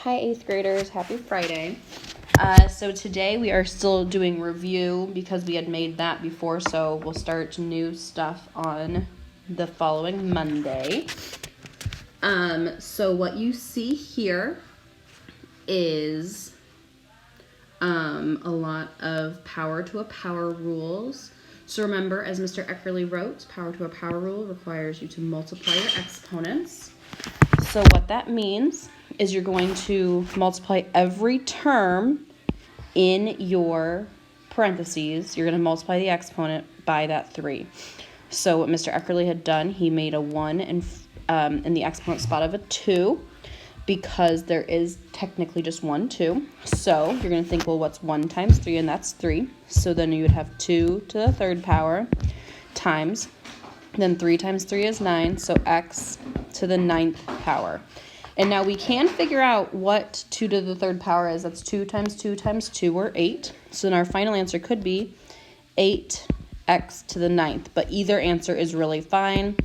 Hi, 8th graders. Happy Friday. So today we are still doing review because we had made that before, so we'll start new stuff on the following Monday. So what you see here is a lot of power to a power rules. So remember, as Mr. Eckerly wrote, power to a power rule requires you to multiply your exponents. So what that means is you're going to multiply every term in your parentheses. You're going to multiply the exponent by that 3. So what Mr. Eckerly had done, he made a 1 in the exponent spot of a 2 because there is technically just 1, 2. So you're going to think, well, what's 1 times 3? And that's 3. So then you would have 2 to the third power times, then 3 times 3 is 9, so x to the 9th power. And now we can figure out what 2 to the third power is. That's 2 times 2 times 2, or 8. So then our final answer could be 8x to the 9th. But either answer is really fine.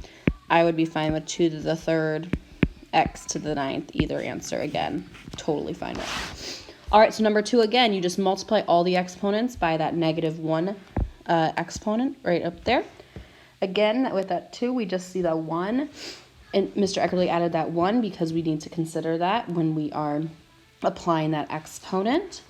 I would be fine with 2 to the third, x to the 9th. Either answer, again, totally fine with. All right, so number 2, again, you just multiply all the exponents by that -1 exponent right up there. Again, with that 2, we just see the 1. And Mr. Eckerly added that 1 because we need to consider that when we are applying that exponent.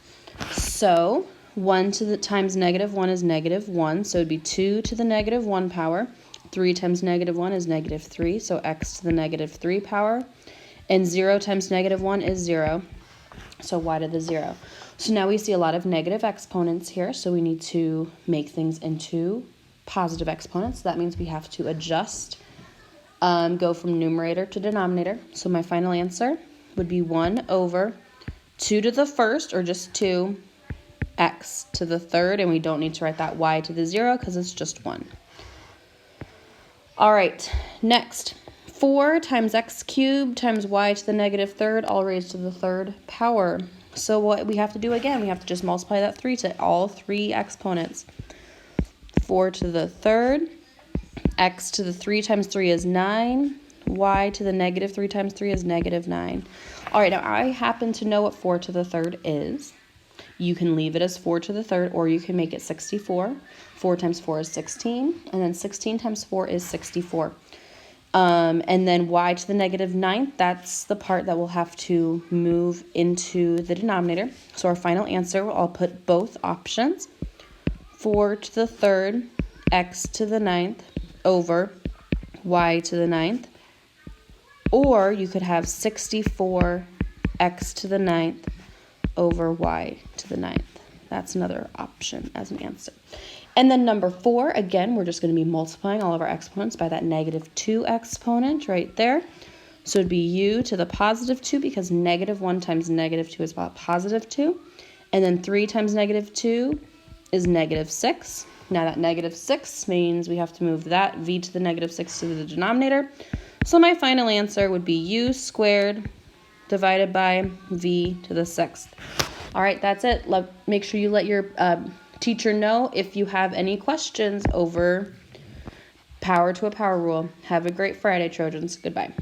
So 1 to the times -1 is -1. So it would be 2 to the -1 power. 3 times -1 is -3. So x to the -3 power. And 0 times -1 is 0. So y to the 0. So now we see a lot of negative exponents here. So we need to make things into positive exponents. That means we have to adjust, go from numerator to denominator. So my final answer would be 1 over 2 to the first, or just 2, x to the third, and we don't need to write that y to the 0 because it's just 1. All right, next, 4 times x cubed times y to the -3rd, all raised to the 3rd power. So what we have to do again, we have to just multiply that 3 to all 3 exponents. 4 to the 3rd, x to the 3 times 3 is 9, y to the -3 times 3 is -9. All right, now I happen to know what 4 to the 3rd is. You can leave it as 4 to the 3rd, or you can make it 64. 4 times 4 is 16, and then 16 times 4 is 64. And then y to the -9th, that's the part that we'll have to move into the denominator. So our final answer, I'll put both options. 4 to the 3rd, x to the 9th, over y to the 9th. Or you could have 64 x to the 9th over y to the 9th. That's another option as an answer. And then number 4, again, we're just going to be multiplying all of our exponents by that -2 exponent right there. So it'd be u to the +2 because -1 times -2 is about +2. And then 3 times -2 is -6. Now that -6 means we have to move that v to the -6 to the denominator. So my final answer would be u squared divided by v to the 6th. All right, that's it. Make sure you let your teacher know if you have any questions over power to a power rule. Have a great Friday, Trojans. Goodbye.